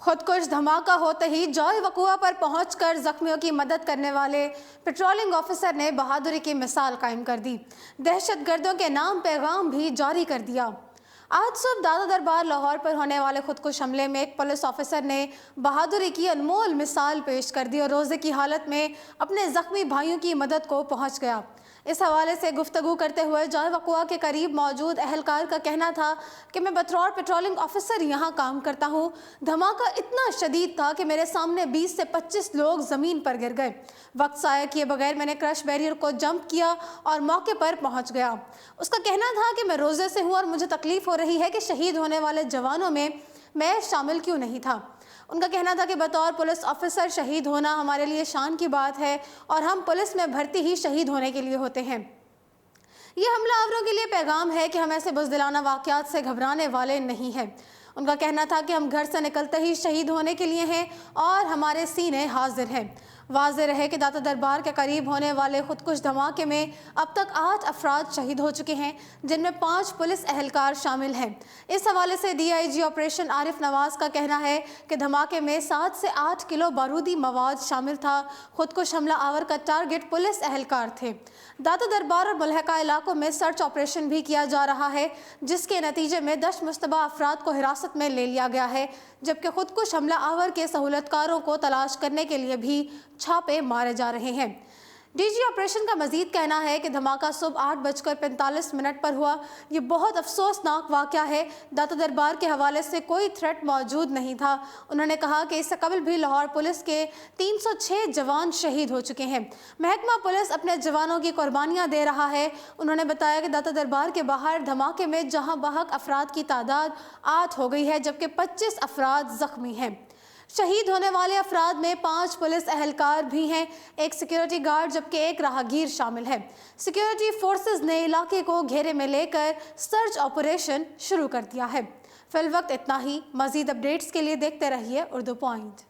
खुदकुश धमाका होते ही जॉय वकुआ पर पहुंचकर जख्मियों की मदद करने वाले पेट्रोलिंग ऑफिसर ने बहादुरी की मिसाल कायम कर दी। दहशतगर्दों के नाम पैगाम भी जारी कर दिया। आज सुबह दादा दरबार लाहौर पर होने वाले खुदकुश हमले में एक पुलिस ऑफिसर ने बहादुरी की अनमोल मिसाल पेश कर दी और रोजे की हालत में अपने जख्मी भाइयों की मदद को पहुंच गया। इस हवाले से गुफ्तगू करते हुए जॉय वकुआ के करीब मौजूद अहलकार का कहना था कि मैं बतौर पेट्रोलिंग ऑफिसर यहाँ काम करता हूँ। धमाका इतना शदीद था कि मेरे सामने 20 से 25 लोग ज़मीन पर गिर गए। वक्त ज़ाया किए बगैर मैंने क्रश बैरियर को जंप किया और मौके पर पहुँच गया। उसका कहना था कि मैं रोज़े से हूँ और मुझे तकलीफ़ हो रही है कि शहीद होने वाले जवानों में मैं शामिल क्यों नहीं था। उनका कहना था कि बतौर पुलिस ऑफिसर शहीद होना हमारे लिए शान की बात है और हम पुलिस में भर्ती ही शहीद होने के लिए होते हैं। ये हमलावरों के लिए पैगाम है कि हम ऐसे बुज़दिलाना वाक़यात से घबराने वाले नहीं हैं। उनका कहना था कि हम घर से निकलते ही शहीद होने के लिए हैं और हमारे सीने हाजिर हैं। वाज़ेह रहे कि दाता दरबार के करीब होने वाले खुदकुश धमाके में अब तक 8 अफराद शहीद हो चुके हैं, जिनमें 5 पुलिस अहलकार शामिल हैं। इस हवाले से DIG ऑपरेशन आरिफ नवाज का कहना है कि धमाके में 7 से 8 किलो बारूदी मवाद शामिल था। खुदकुश हमला आवर का टारगेट पुलिस अहलकार थे। दाता दरबार और मुल्हका इलाकों में सर्च ऑपरेशन भी किया जा रहा है, जिसके नतीजे में 10 मुश्तबा अफराद को हिरासत में ले लिया गया है, जबकि खुदकुश हमला आवर के सहूलतकारों को तलाश करने के लिए भी छापे मारे जा रहे हैं। DG ऑपरेशन का मजीद कहना है कि धमाका सुबह 8:45 पर हुआ। ये बहुत अफसोसनाक वाक़या है। दाता दरबार के हवाले से कोई थ्रेट मौजूद नहीं था। उन्होंने कहा कि इससे कबल भी लाहौर पुलिस के 306 जवान शहीद हो चुके हैं। महकमा पुलिस अपने जवानों की कुर्बानियाँ दे रहा है। उन्होंने बताया कि दाता दरबार के बाहर धमाके में जहाँ बहक अफराद की तादाद 8 हो गई है, जबकि 25 अफराद ज़ख्मी हैं। शहीद होने वाले अफराद में 5 पुलिस अहलकार भी हैं, एक सिक्योरिटी गार्ड जबकि एक राहगीर शामिल है। सिक्योरिटी फोर्सेस ने इलाके को घेरे में लेकर सर्च ऑपरेशन शुरू कर दिया है। फिलवक्त इतना ही। मजीद अपडेट्स के लिए देखते रहिए उर्दू पॉइंट।